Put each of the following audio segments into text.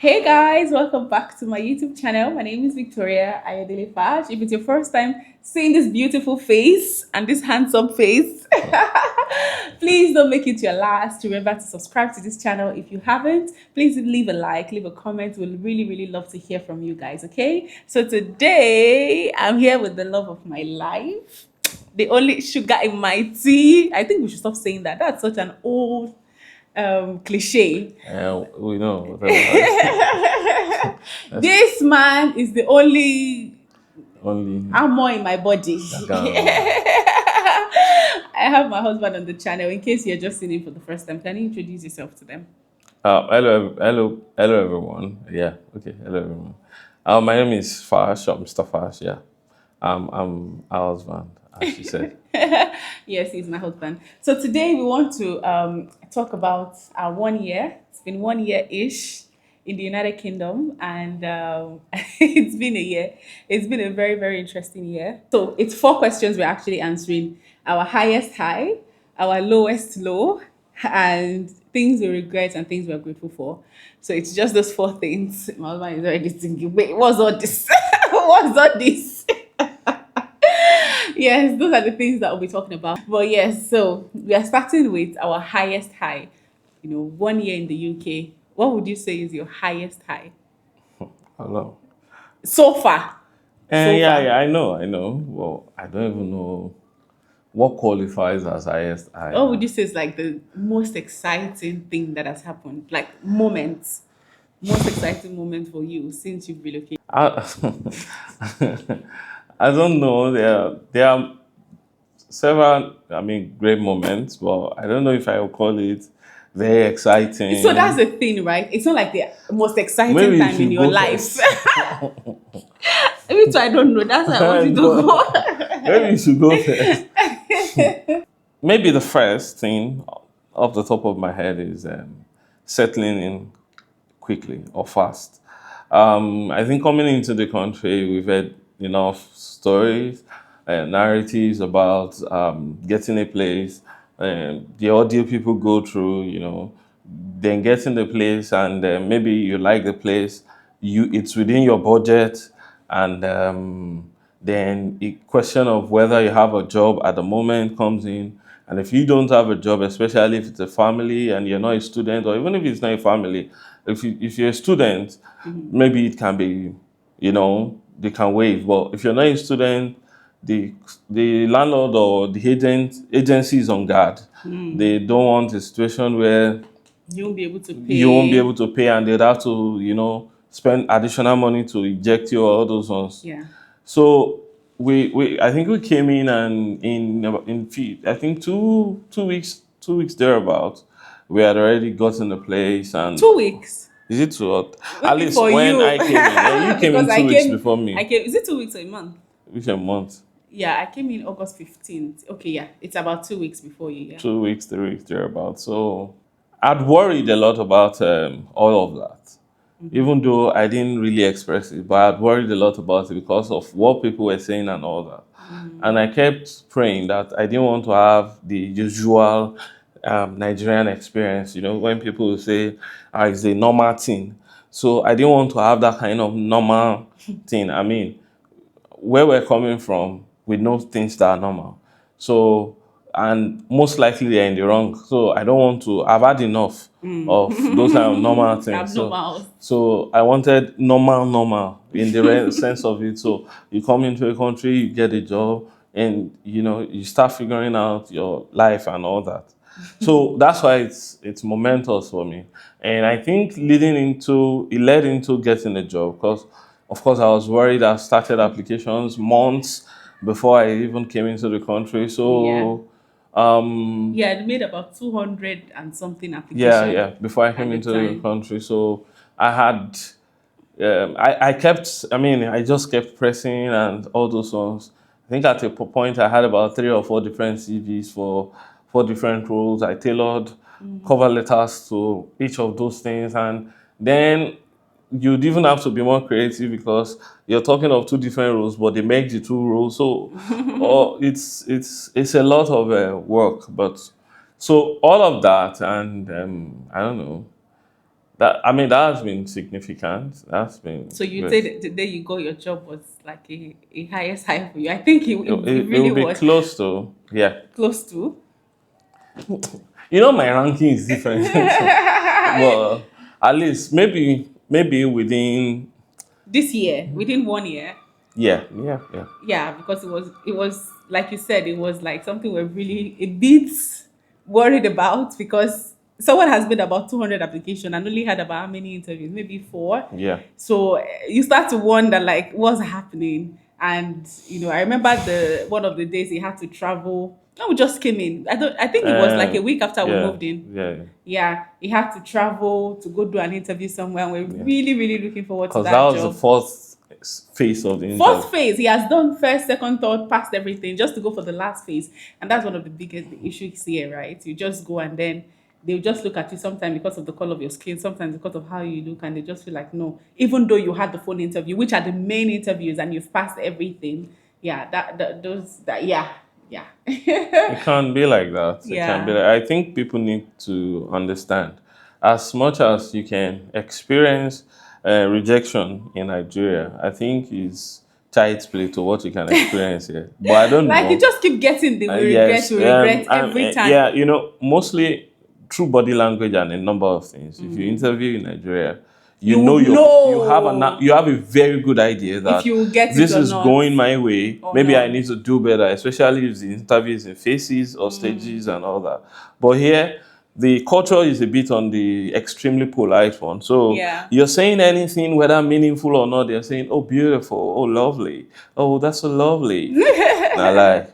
Hey guys, welcome back to my YouTube channel. My name is Victoria Ayodele Faj. If it's your first time seeing this beautiful face and this handsome face, please don't make it your last. Remember to subscribe to this channel if you haven't. Please leave a like, leave a comment. We'll really love to hear from you guys, okay? So today, I'm here with the love of my life, the only sugar in my tea. I think we should stop saying that. That's such an old cliche. We know whatever. This man is the only Only armor in my body. that can. I have my husband on the channel. In case you're just seeing him for the first time, can you introduce yourself to them? Hello, everyone. Yeah, okay, hello, everyone. My name is Fash, or Mr. Fash. Yeah, I'm a husband, as you said. Yes, he's my husband. So today we want to talk about our 1 year. It's been 1 year ish in the United Kingdom, and it's been a year. It's been a very interesting year. So it's 4 questions we're actually answering: our highest high, our lowest low, and things we regret and things we're grateful for. So it's just those 4 things. My husband is already thinking, wait, what's all this? What's all this? Yes, those are the things that we'll be talking about. But yes, so we are starting with our highest high. 1 year in the UK. What would you say is your highest high Hello. so far? And So far. yeah, I know. Well, I don't even know what qualifies as highest high What would now. you say is like the most exciting thing that has happened? Like moments, most exciting moment for you since you've relocated. I, I don't know. There are several, great moments, but I don't know if I will call it very So that's exciting. the thing, right? It's not like the most exciting Maybe you time in should your go life. first. Me too, I don't know. That's why I want you to go. Maybe you should go first. Maybe the first thing off the top of my head is settling in quickly or fast. I think coming into the country, we've heard enough stories, narratives about getting a place, the ordeal people go through, then getting the place, and maybe you like the place, it's within your budget, and then a question of whether you have a job at the moment comes in. And if you don't have a job, especially if it's a family and you're not a student, or even if it's not a family, if you're a student, maybe it can be, they can waive. But if you're not a student, the the landlord or the agency is on guard. They don't want a situation where You won't be able to you won't be able pay. to pay and they'd have to, spend additional money to eject you or all those ones. Yeah. So we I think we came in and I think two weeks thereabout, we had already gotten the place. And 2 weeks. is it two at Maybe least for when you. I came in? Yeah, you came in Because I 2 weeks came, before me. I came, is it 2 weeks or a month? Which a month? Yeah, I came in August 15th. Okay, yeah, it's about 2 weeks before you, yeah. 2 weeks, 3 weeks thereabout. So I'd worried a lot about all of that. Even though I didn't really express it, but I'd worried a lot about it because of what people were saying and all that. And I kept praying that I didn't want to have the usual Nigerian experience, when people will say, it's a normal thing. So I didn't want to have that kind of normal thing. I mean, where we're coming from, we know things that are normal. So, and most likely they're in the wrong. So I don't want to. I've had enough of those kind of normal things. So, Abnormal. so I wanted normal in the sense of it. So you come into a country, you get a job, and you start figuring out your life and all that. So that's why it's momentous for me. And I think it led into getting a job because, of course, I was worried. I started applications months before I even came into the country. Yeah. So, um, Yeah, I made about 200 and something yeah, application before I at came the into the time. country. So I had, I kept, I just kept pressing and all those ones. I think at a point I had about 3 or 4 different CVs for 4 different roles. I tailored cover letters to each of those things. And then you'd even have to be more creative because you're talking of 2 different roles, but they make the 2 roles. So, it's a lot of work. But so all of that, and I don't know. that has been significant. That's been So you great. say that the day you got your job was like a highest high for you. I think it It really will be was close to, yeah. close to. You know, my ranking is different. Well, at least maybe within, This year, within 1 year. yeah. Yeah, because it was like you said, it was like something we're really a bit worried about because someone has made about 200 applications and only had about how many interviews, maybe four. Yeah. So you start to wonder like what's happening. And I remember the one of the days he had to travel. No, we just came in. I think it was like a week after we Yeah, moved in. yeah. Yeah, he had to travel to go do an interview somewhere, and we're really, really looking forward to Because that that was the job. fourth phase of the Fourth interview. phase, he has done first, second, third, passed everything just to go for the last phase. And that's one of the biggest issues here, right? You just go and then they'll just look at you sometimes because of the color of your skin, sometimes because of how you look, and they just feel like, no, even though you had the phone interview, which are the main interviews, and you've passed everything, yeah, yeah. It can't be like that. It can't be Yeah. like, I think people need to understand as much as you can experience rejection in Nigeria, I think is child's play to what you can experience here. But I don't Like you know. just keep getting the Yes, we regret every time. yeah, mostly through body language and a number of things. If you interview in Nigeria, you You know would know you have a very good idea if that you will get it this or is not. going my way. Or Maybe I not. need to do better, especially if the interview is in faces or stages and all that. But here, the culture is a bit on the extremely polite one. So Yeah. you're saying anything, whether meaningful or not, they're saying, "Oh, beautiful, oh, lovely, oh, that's so lovely." Now, like,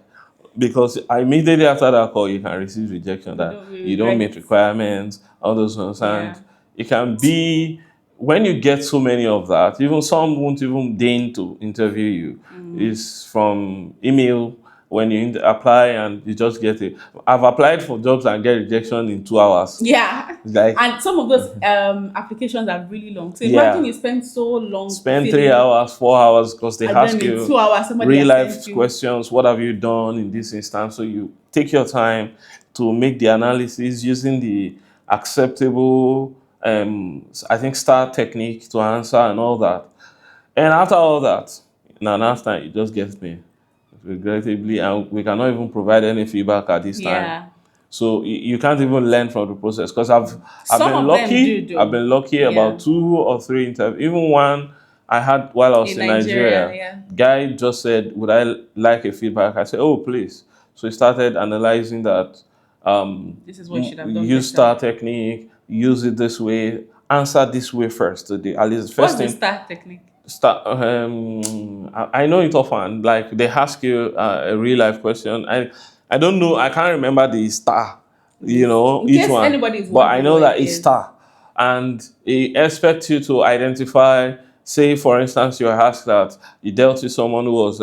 because immediately after that call, you can receive rejection We that don't we you don't regret. meet requirements, all those ones. And Yeah. it can be when you get so many of that, even some won't even deign to interview you. It's from email when you apply and you just get it. I've applied for jobs and get rejection in 2 hours. Yeah. It's like, And some of those applications are really long. So imagine yeah, you spend so long spend three filling, hours, 4 hours because they and then ask in you 2 hours somebody real has life sent you. questions. What have you done in this instance? So you take your time to make the analysis using the acceptable, I think, star technique to answer and all that. And after all that, now last time it just gets me, regrettably, and we cannot even provide any feedback at this time. Yeah. So you can't even learn from the process because I've Some been of them do lucky. I've though. been lucky Yeah. about 2 or 3 interviews. Even one I had while I was In in Nigeria, Nigeria. yeah. Guy just said, "Would I like a feedback?" I said, "Oh, please." So he started analyzing that. This is what you should have done Use better. star technique. Use it this way. Answer this way first. So at least the first What's the thing. start technique? Start. I know it often. Like they ask you a real life question. I don't know. I can't remember the star. In Each case one. anybody is But I wondering know what it that it's is. star, and it expects you to identify. Say, for instance, you're asked that you dealt with someone who was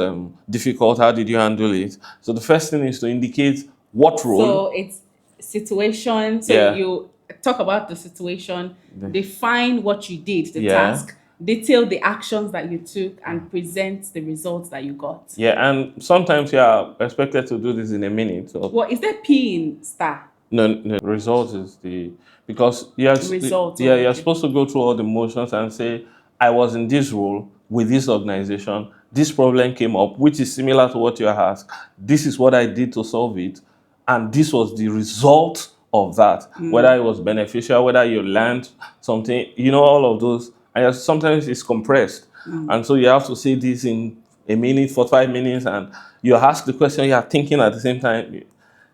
difficult. How did you handle it? So the first thing is to indicate what role. So it's situation. So Yeah. you talk about the situation, define what you did, the Yeah. task, detail the actions that you took, and present the results that you got. Yeah, and sometimes you are expected to do this in a minute. Or Well, is there P in star? no, result is the because Result. yeah, Oh, you're okay. supposed to go through all the motions and say, I was in this role with this organization, this problem came up, which is similar to what you asked. This is what I did to solve it, and this was the result of that. Whether it was beneficial, whether you learned something, all of those. And sometimes it's compressed, and so you have to say this in a minute, for 5 minutes, and you ask the question, you are thinking at the same time.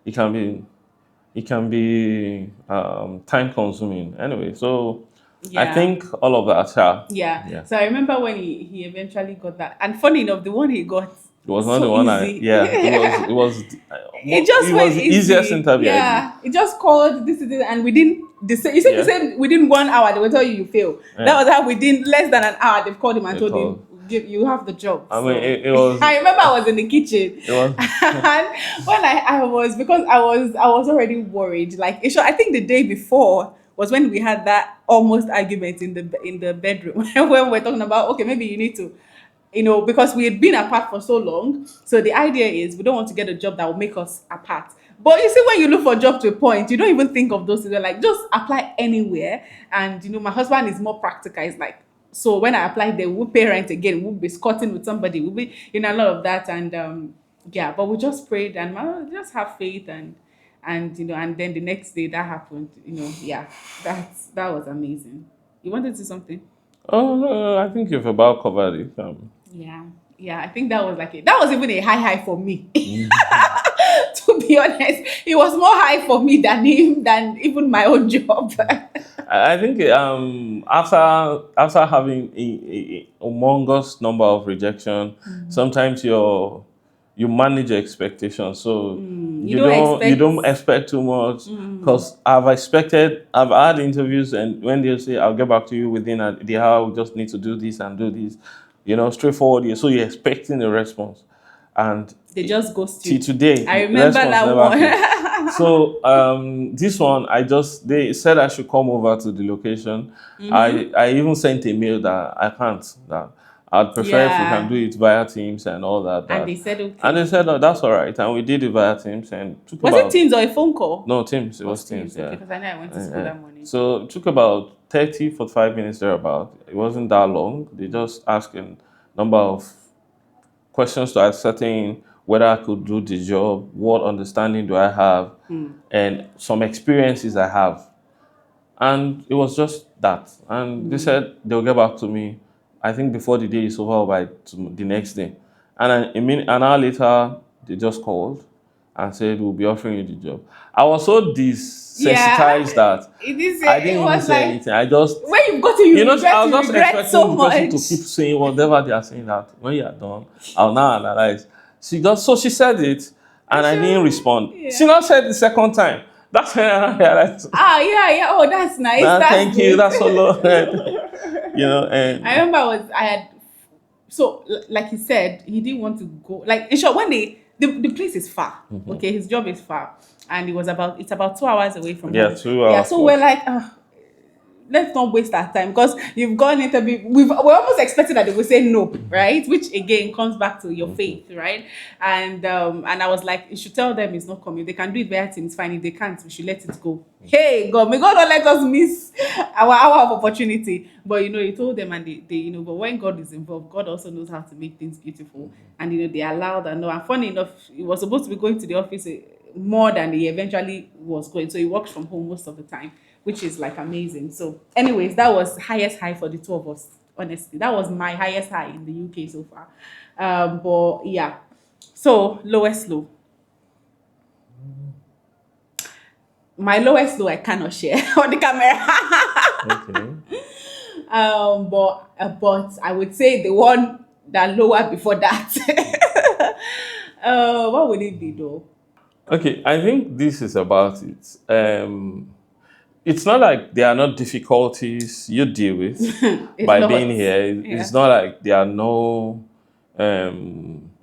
It can be time consuming. Anyway, so I Yeah. think all of that, yeah. Yeah. Yeah. So I remember when he eventually got that. And funny enough, the one he got It was not the so one easy. It just it went was the easiest easy. interview I did. Yeah. It just called this is it, and within you said Yeah. within 1 hour they will tell you fail. Yeah. That was how within less than an hour they've called him and They told called. him you have the job. I So mean, it was. I remember I was in the kitchen. It was. And when I was because I was already worried. Like I think the day before was when we had that almost argument in the bedroom when we're talking about okay, maybe you need to because we had been apart for so long. So the idea is we don't want to get a job that will make us apart. But you see, when you look for a job to a point, you don't even think of those things. You're like, just apply anywhere. And my husband is more practical. It's like, so when I apply there, we'll pay rent again, we'll be squatting with somebody, we'll be a lot of that. And yeah, but we just prayed and just have faith and then the next day that happened. Yeah, that was amazing. You wanted to say something? Oh, no, I think you've about covered it. Yeah, yeah. I think that was that was even a high for me. To be honest, it was more high for me than even my own job. I think after having a humongous number of rejection, sometimes you manage your expectations. So You don't you expect. don't expect too much because I've had interviews and when they say I'll get back to you within the hour, we just need to do this and do this, straightforward. So you're expecting a response, and They just ghost till you. today, I remember response that never one. came. So this one, they said I should come over to the location. I even sent a mail that I can't. That I'd prefer if we can Yeah. do it via Teams and all that. And they said And okay. they said, oh, that's all right. And we did it via Teams and took Was it about Teams or a phone call? no Teams. It was Teams. Okay, Yeah. because I know I went to school that morning. So it took about 30, 45 minutes thereabout. It wasn't that long. They just asked a number of questions to ascertain whether I could do the job, what understanding do I have, and some experiences I have. And it was just that. And they said they'll get back to me, I think before the day is over by the next day. And an hour later, they just called and said, we'll be offering you the job. I was so Yeah. desensitized that I It didn't even was say like anything. I just when you got to you I was just regret expecting so the person to much. keep saying whatever they are saying that when you are done, I'll now analyze. She said it and I didn't respond. Yeah. She now said the second time. That's when I realized. Yeah. Oh, that's nice. Nah, That's thank good. you. That's so low. And I remember I had so like he said he didn't want to go, like in short when the place is far. Okay, his job is far and it's about 2 hours away from yeah, home. 2 hours. So we're like let's not waste our time because you've gone interview. We're almost expecting that they will say no, right? Which again comes back to your faith, right? And I was like, you should tell them it's not coming. They can do it via Teams, fine. If they can't, we should let it go. Hey, God, may God not let us miss our hour of opportunity. But he told them, and they but when God is involved, God also knows how to make things beautiful. And they allowed and no. And funny enough, he was supposed to be going to the office more than he eventually was going. So he works from home most of the time, which is like amazing. So, anyways, that was highest high for the two of us. Honestly, that was my highest high in the UK so far. But yeah, so lowest low. My lowest low I cannot share on the camera. Okay. But I would say the one that lower before that. What would it be though? Okay, I think this is about it. It's not like there are not difficulties you deal with It's by not. being here. Yeah. It's not like there are no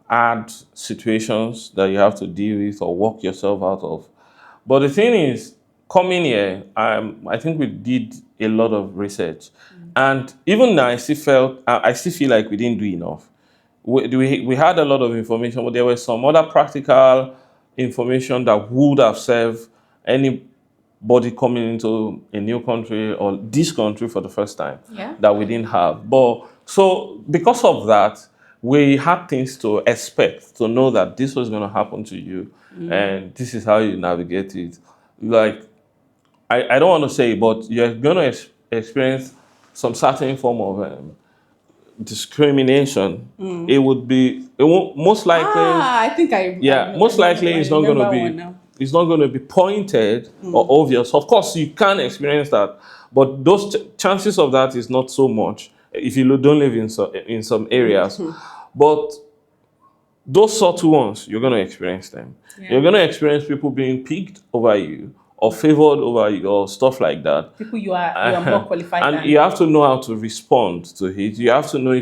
hard situations that you have to deal with or work yourself out of. But the thing is, coming here, I think we did a lot of research, and even now, I still feel like we didn't do enough. We had a lot of information, but there was some other practical information that would have served anybody coming into a new country or this country for the first time Yeah. that we didn't have. But so because of that, we had things to expect, to know that this was going to happen to you, and this is how you navigate it. Like I don't want to say, but you're going to experience some certain form of discrimination. It won't most likely. I think I. Yeah, most likely it's not going to be. It's not going to be pointed or obvious. Of course, you can experience that, but those chances of that is not so much if you don't live in some areas. But those subtle ones, you're going to experience them. Yeah. You're going to experience people being picked over you or favored over you or stuff like that. People you are more qualified And than. you have to know how to respond to it. You have to know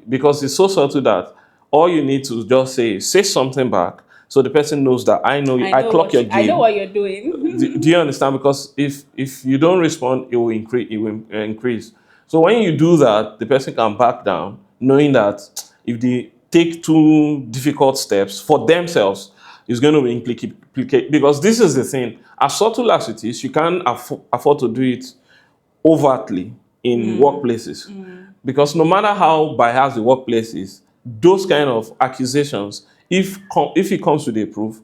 because it's so subtle that all you need to just say something back so the person knows that I clock your game. I know what you're doing. Do you understand? Because if you don't respond, it will increase. It will increase. So when you do that, the person can back down, knowing that if they take two difficult steps for themselves, is going to be implicate, because this is the thing. As subtle as it is, you can't afford to do it overtly in workplaces, because no matter how biased the workplace is, those kind of accusations, if it comes to the proof,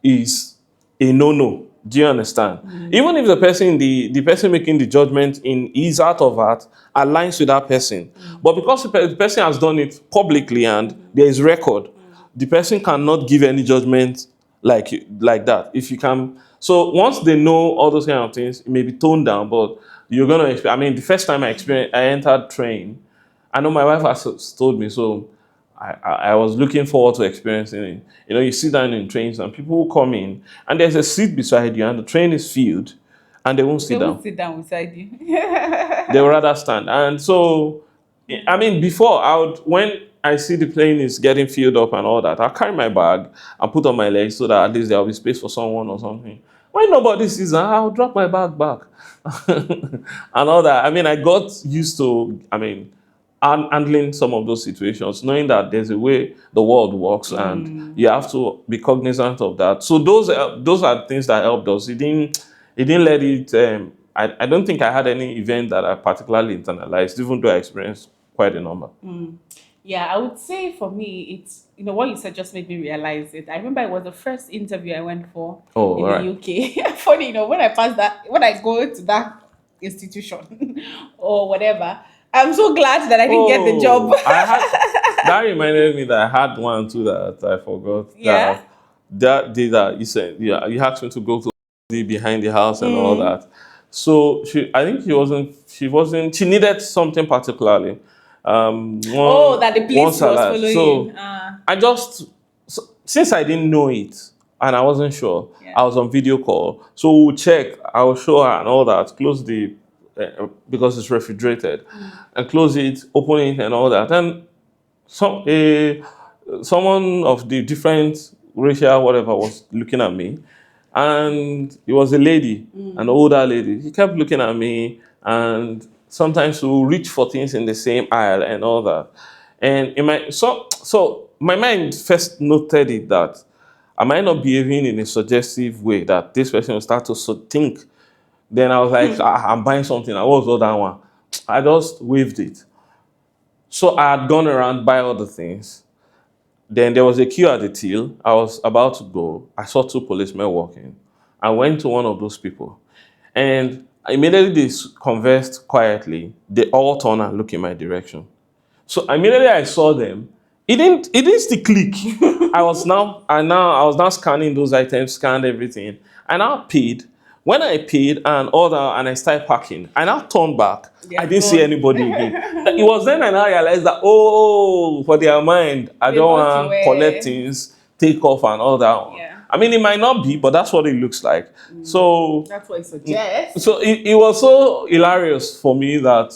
is a no. Do you understand? Even if the person, the person making the judgment in his heart of heart aligns with that person, but because the person has done it publicly and there is record, the person cannot give any judgment like that. If you can, so once they know all those kind of things, it may be toned down, but you're gonna. I mean, the first time I entered train, I know my wife has told me, so I was looking forward to experiencing it. You know, you sit down in trains and people will come in and there's a seat beside you and the train is filled and they won't They sit won't down. sit down beside you. They would rather stand. And so, I mean, before when I see the plane is getting filled up and all that, I'll carry my bag and put on my legs so that at least there'll be space for someone or something. When nobody sees that, I'll drop my bag back and all that. I mean, I got used to, handling some of those situations, knowing that there's a way the world works and you have to be cognizant of that. So those are things that helped us. It didn't let it. I don't think I had any event that I particularly internalized, even though I experienced quite a number. Yeah, I would say for me, it's, what you said just made me realize it. I remember it was the first interview I went for Oh, in all the right. UK. Funny, when I go to that institution or whatever, I'm so glad that I didn't get the job. Oh, I had that reminded me that I had one too that I forgot. Yeah. That day that you said, yeah, you asked me to go to the behind the house and all that. So I think she needed something particularly. Oh, that the One police was salad. following. So since I didn't know it and I wasn't sure, Yeah. I was on video call. So we'll check, I'll show her and all that, close the, because it's refrigerated, and close it, open it and all that. And someone of the different racial whatever was looking at me, and it was a lady, an older lady. He kept looking at me, and sometimes we'll reach for things in the same aisle and all that. And in my so my mind first noted it that am I not behaving in a suggestive way that this person will start to think. Then I was like, I'm buying something. I was all that one. I just waved it. So I had gone around buy all the things. Then there was a queue at the till. I was about to go. I saw two policemen walking. I went to one of those people. And immediately they conversed quietly. They all turned and looked in my direction. So immediately I saw them. It didn't still click. I was now scanning those items, scanned everything. I now paid. When I paid and order and I started packing, I now turned back. Yeah, I didn't see anybody again. It was then I now realized that, for their mind, I They don't thought you want to collect were. things, take off and all that one. Yeah. I mean, it might not be, but that's what it looks like. So That's what it suggests. so it was so hilarious for me that,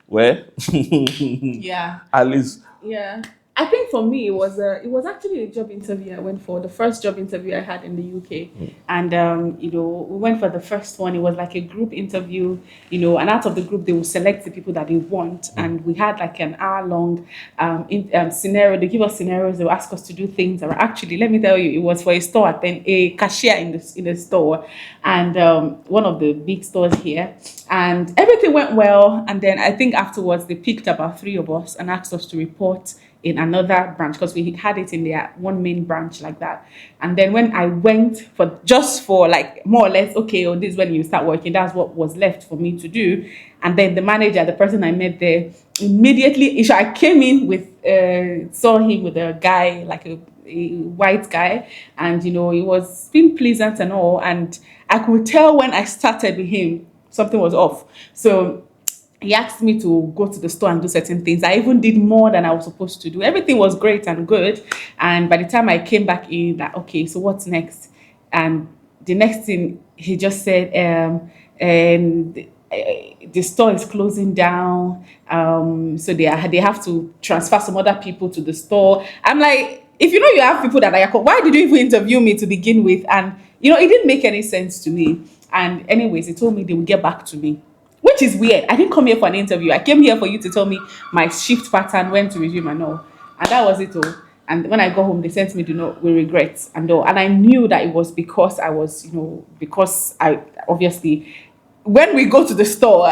well, Yeah. at least, Yeah. I think for me it was actually a job interview I went for, the first job interview I had in the UK. And we went for the first one. It was like a group interview, and out of the group they will select the people that they want. And we had like an hour long scenario. They give us scenarios, they will ask us to do things that were actually, let me tell you, it was for a store, then a cashier in the store, and one of the big stores here. And everything went well. And then I think afterwards they picked about three of us and asked us to report in another branch, because we had it in their one main branch like that. And then when I went for like more or less, okay, this is when you start working, that's what was left for me to do. And then the manager, the person I met there, immediately I came in with saw him with a guy, like a white guy, and he was being pleasant and all, and I could tell when I started with him something was off. So he asked me to go to the store and do certain things. I even did more than I was supposed to do. Everything was great and good. And by the time I came back in, that, okay, so what's next? And the next thing he just said, the store is closing down. So they have to transfer some other people to the store. I'm like, if you have people that are, why did you even interview me to begin with? And it didn't make any sense to me. And anyways, he told me they would get back to me, which is weird. I didn't come here for an interview. I came here for you to tell me my shift pattern, when to resume and all. And that was it all. And when I got home, they sent me to know with regrets and all. And I knew that it was because I was, because I obviously, when we go to the store,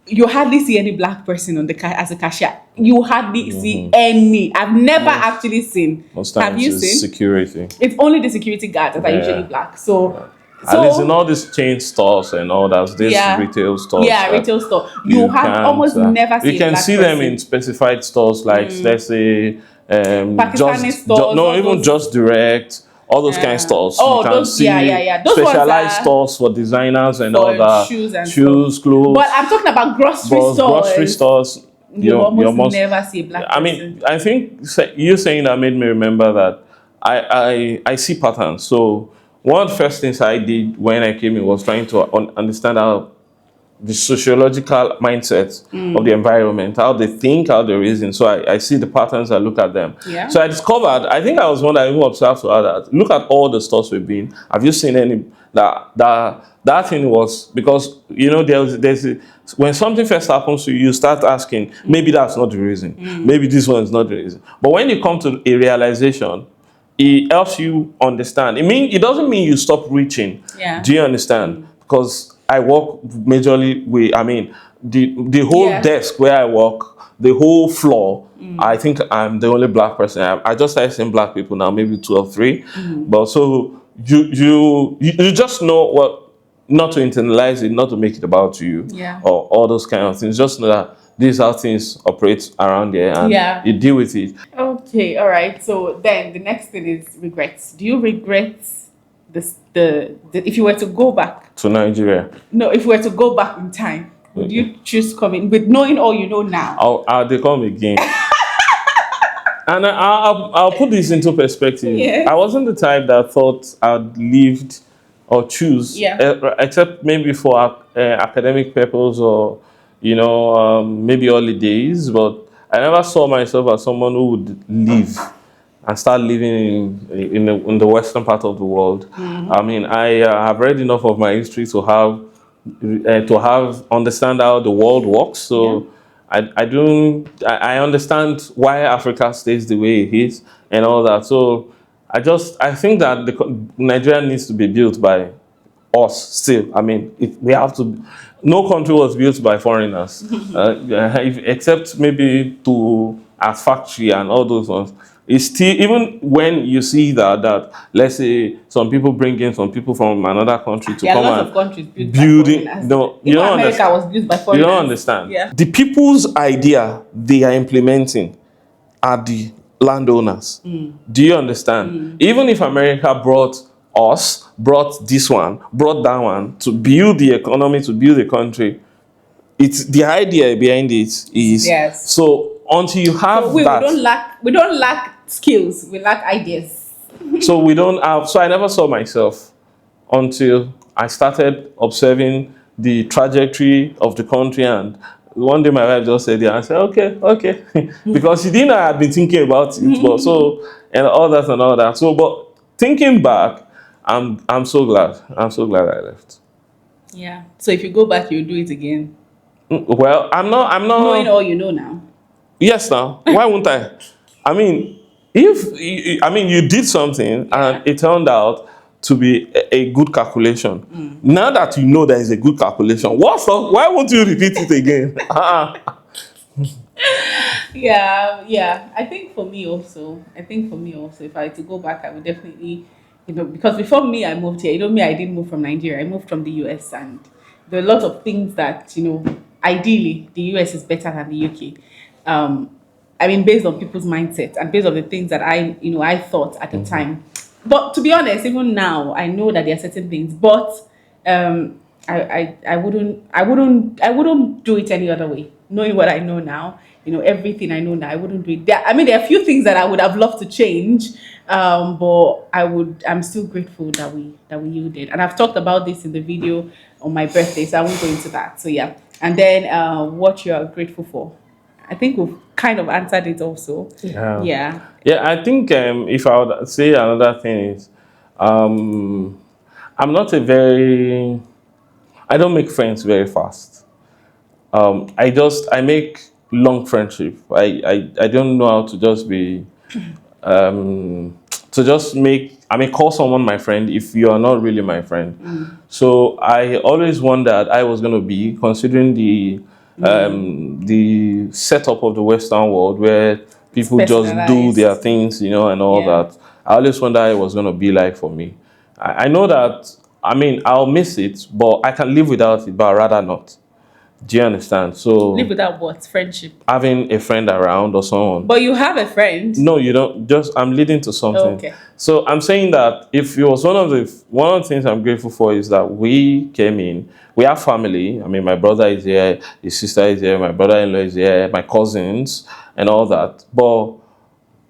you hardly see any black person on the as a cashier. You hardly see any. I've never actually seen. Most Have times you it's seen? security. It's only the security guards that are usually Yeah. black. So, At least in all these chain stores and all that, these retail stores. yeah, that retail store. You have can't, almost never see you a can black see person. them in specified stores like, let's say, Pakistani stores, no, all even those- Just Direct, all those kind of stores. Oh, you can those- see yeah. Those ones specialized are stores for designers and for all that. shoes and Shoes, clothes. But I'm talking about grocery but stores. grocery stores, You almost never see a black person. I mean, I think you saying that made me remember that I see patterns. So one of the first things I did when I came in was trying to understand how the sociological mindset of the environment, how they think, how they reason. So I see the patterns, I look at them. Yeah. So I discovered, I think I was one that even observed to others, look at all the stores we've been. Have you seen any, that thing was, because, when something first happens to you, you start asking, maybe that's not the reason. Maybe this one is not the reason. But when you come to a realization, it helps you understand. It doesn't mean you stop reaching. Yeah. Do you understand? Because I work majorly with, the whole desk where I work, the whole floor, I think I'm the only black person. I just started seeing black people now, maybe 2 or 3. But so you just know what, not to internalize it, not to make it about you, or all those kind of things. Just know that these are things operate around there, and you deal with it. Okay, all right. So then the next thing is regrets. Do you regret this? If you were to go back To Nigeria, No, if you were to go back in time, would you choose coming with knowing all you know now? they come again. And I'll put this into perspective. Yes. I wasn't the type that thought I'd lived or choose, except maybe for academic purpose or, maybe holidays. But I never saw myself as someone who would leave and start living in the western part of the world. I mean, I have read enough of my history to have understand how the world works. So I understand why Africa stays the way it is and all that. So I think that Nigeria needs to be built by us still. I mean, we have to. No country was built by foreigners, except maybe as factory and all those ones. It's still, even when you see that let's say some people bring in some people from another country to come lots and of countries built building. by No, you don't America was built by you foreigners. don't understand. Yeah. The people's idea they are implementing are the landowners. Do you understand? Even if America brought this one, brought that one to build the economy, to build the country, it's the idea behind it is so until you have So we that. we don't lack skills, we lack ideas. So we don't have. So I never saw myself until I started observing the trajectory of the country, and one day my wife just said, "Yeah," I said, "Okay," because she didn't know I had been thinking about it, but and all that. So, but thinking back, I'm so glad. I'm so glad I left. Yeah. So if you go back, you'll do it again. Well, I'm not. Knowing all you know now. Yes, now. Why won't I? I mean, you did something and it turned out to be a good calculation. Now that you know there is a good calculation, why won't you repeat it again? Yeah. I think for me also, if I had to go back, I would definitely, because before me, I moved here. I didn't move from Nigeria. I moved from the US, and there are a lot of things that, ideally, the US is better than the UK. I mean, based on people's mindset and based on the things that I thought at the time. But to be honest, even now, I know that there are certain things, but I wouldn't do it any other way. Knowing what I know now, everything I know now, I wouldn't do it. There are a few things that I would have loved to change, but I'm still grateful that we yielded. And I've talked about this in the video on my birthday, so I won't go into that. So yeah, and then what you are grateful for. I think we've kind of answered it also. Yeah. I think if I would say another thing is, I'm not I don't make friends very fast. I make long friendship. I don't know how to just be to just call someone my friend if you are not really my friend. So I always wondered I was going to be, considering the setup of the Western world where people just do their Personalized. things, and all Yeah. that. I always wonder how it was going to be like for me. I know that, I'll miss it, but I can live without it, but I'd rather not. Do you understand? Live So without what? Friendship. having a friend around or someone. But you have a friend. No, you don't. Just I'm leading to Oh, something. okay. So I'm saying that if it was one of the things I'm grateful for is that we came in. We have family. My brother is here, his sister is here, my brother-in-law is here, my cousins, and all that. But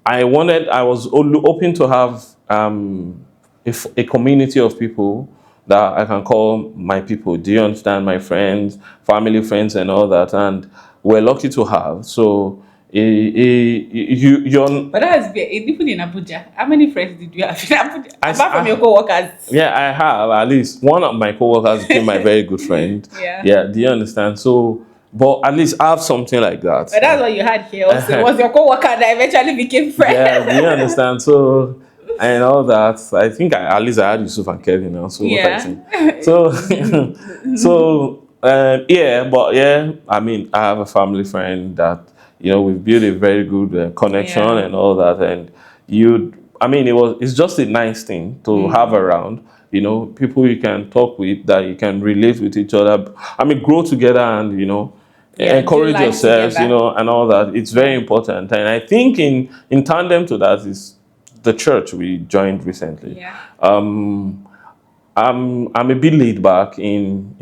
I was hoping to have a community of people that I can call my people. Do you understand? My friends, family, friends, and all that. And we're lucky to have. So you're But that's even in Abuja. How many friends did you have in Abuja? I, Apart from I- your co-workers. yeah, I have at least one of my coworkers became my very good friend. Yeah. Yeah, do you understand? So, but at least I have something like that. But that's what you had here also. It was your co-worker that eventually became friends. Yeah, do you understand? So, and all that. I think at least I had Yusuf and Kevin now. So what I think. So, yeah, but yeah, I have a family friend that we've built a very good connection Yeah. and all that, and it's just a nice thing to have around. People you can talk with, that you can relate with each other. Grow together and Yeah, encourage do life yourselves, together. and all that. It's very important, and I think in tandem to that is the church we joined recently. Yeah. I'm a bit laid back in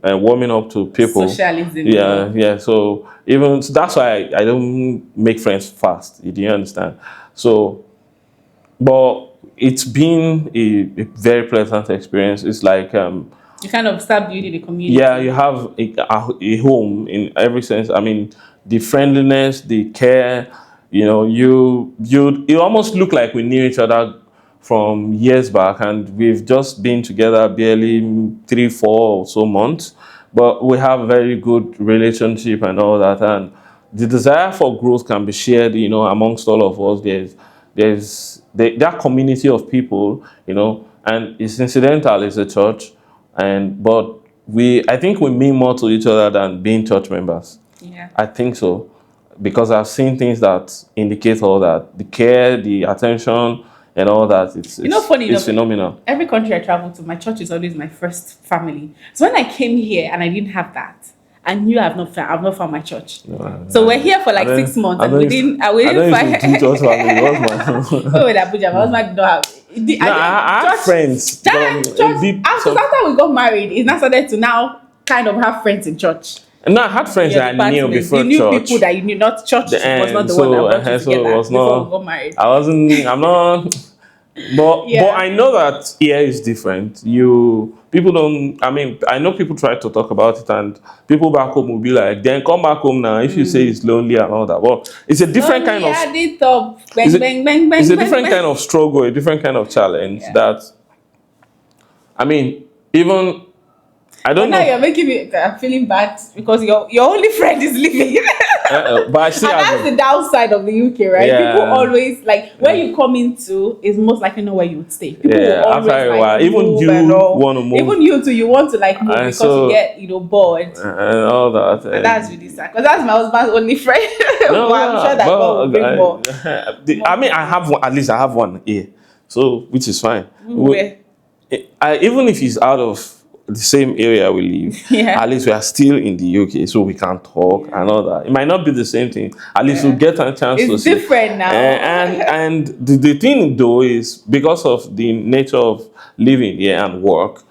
warming up to people. Socialism. Yeah, yeah. So that's why I don't make friends fast. Do you understand? So, but it's been a very pleasant experience. It's like You kind of start building a community. yeah, you have a home in every sense. The friendliness, the care. You almost look like we knew each other from years back, and we've just been together barely 3, 4 or so months, but we have a very good relationship and all that. And the desire for growth can be shared, amongst all of us. That community of people, and it's incidental. It's a church, but I think we mean more to each other than being church members. Yeah. I think so, because I've seen things that indicate all that, the care, the attention, and all that. Funny It's enough, phenomenal. every country I travel to, my church is always my first family. So when I came here and I didn't have that, I knew I've not found my church. So we're here for like 6 months, and we didn't find. Church family. What's my? Oh, in Abuja, my husband did not have. No, I have friends. After we got married, it now started to now kind of have friends in church. No, I had friends that I knew Partners. before You knew church. people that you knew, not church. Was not the one that brought you So together it was before not. we got married. I'm not. But Yeah. I know that here is different. People don't. I know people try to talk about it, and people back home will be like, "Then come back home now." If you say it's lonely and all that, well, it's a different kind of. Bang, bang, bang, bang, It's a bang, different bang. kind of struggle, a different kind of challenge. Yeah. That even I But don't now know. you're making me. I'm feeling bad because your only friend is leaving. But I still And have that's the downside of the UK, right? Yeah. People always like where you come into is most likely not where you would stay. People will always after a while, even move you and all. want to move, Even you too, you want to like move And because so- you get bored. and all that. And that's really sad because that's my husband's only friend. No, But I'm sure that God will bring more. I have one. At least I have one here, so which is fine. Where? Even if he's out of the same area we live, Yeah. at least we are still in the UK, so we can talk and all that. It might not be the same thing. At least we'll get a chance to It's see. different now. And the thing though is because of the nature of living here and work.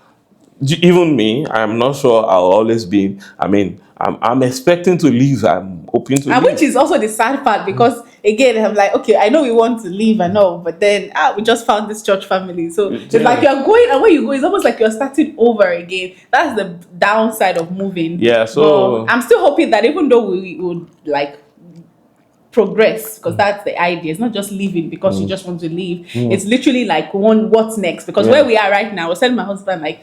Even me, I'm not sure I'll always be. I'm expecting to leave. I'm hoping to And leave. which is also the sad part because again I'm like, okay, I know we want to leave and all, but then we just found this church family. So it's like you're going, and when you go, it's almost like you're starting over again. That's the downside of moving. Yeah, so- But I'm still hoping that even though we would like progress, because that's the idea. It's not just leaving because you just want to leave. It's literally like what's next? Because Yeah. where we are right now, I was telling my husband like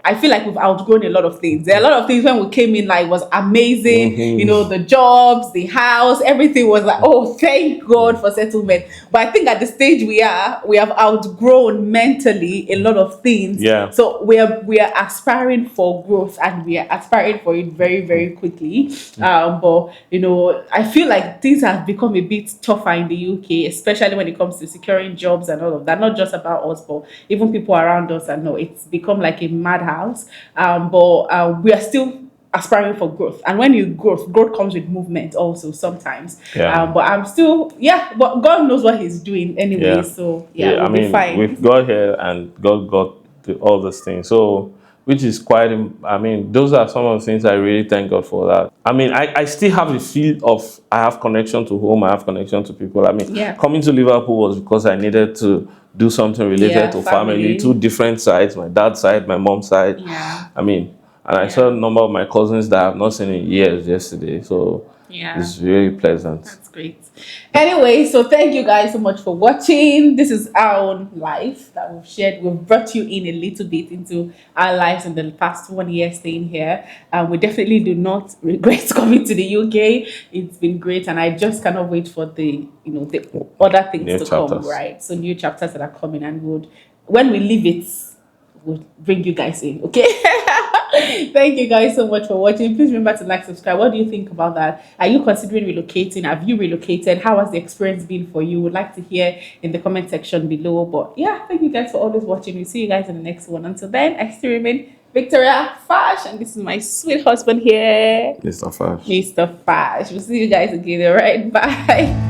I feel like we've outgrown a lot of things. There are a lot of things when we came in, like, was amazing. Mhm. You know, the jobs, the house, everything was like, oh, thank God for settlement. But I think at the stage we have outgrown mentally a lot of things. Yeah. So we are aspiring for growth, and we are aspiring for it very, very quickly. But you know, I feel like things have become a bit tougher in the UK, especially when it comes to securing jobs and all of that. Not just about us, but even people around us. I know it's become like a madhouse. But we are still aspiring for growth, and when you growth comes with movement also sometimes. Yeah. But I'm still, yeah, but God knows what He's doing anyway, Yeah. so yeah, Yeah, I we'll be mean, fine. we've got here and God got all those things. So, which is quite, I mean, those are some of the things I really thank God for that. I mean, I still have the feel of I have connection to home, I have connection to people. I mean, Yeah. coming to Liverpool was because I needed to do something related Yeah, to family, family. two different sides, my dad's side, my mom's side. Yeah. I mean, and I Yeah. saw a number of my cousins that I have not seen in years yesterday. So, Yeah. it's really pleasant. That's great. Anyway, so thank you guys so much for watching. This is our own life that we've shared. We've brought you in a little bit into our lives in the past 1 year staying here. We definitely do not regret coming to the UK. It's been great, and I just cannot wait for the other things New to come. chapters. Right, so new chapters that are coming, and when we leave it, we'll bring you guys in. Okay. Thank you guys so much for watching. Please remember to like, subscribe. What do you think about that? Are you considering relocating? Have you relocated? How has the experience been for you? Would like to hear in the comment section below. But yeah, thank you guys for always watching. We'll see you guys in the next one. Until then, I still remain Victoria Fash, and this is my sweet husband here, Mr. Fash. Mr. Fash. We'll see you guys again. All right, bye.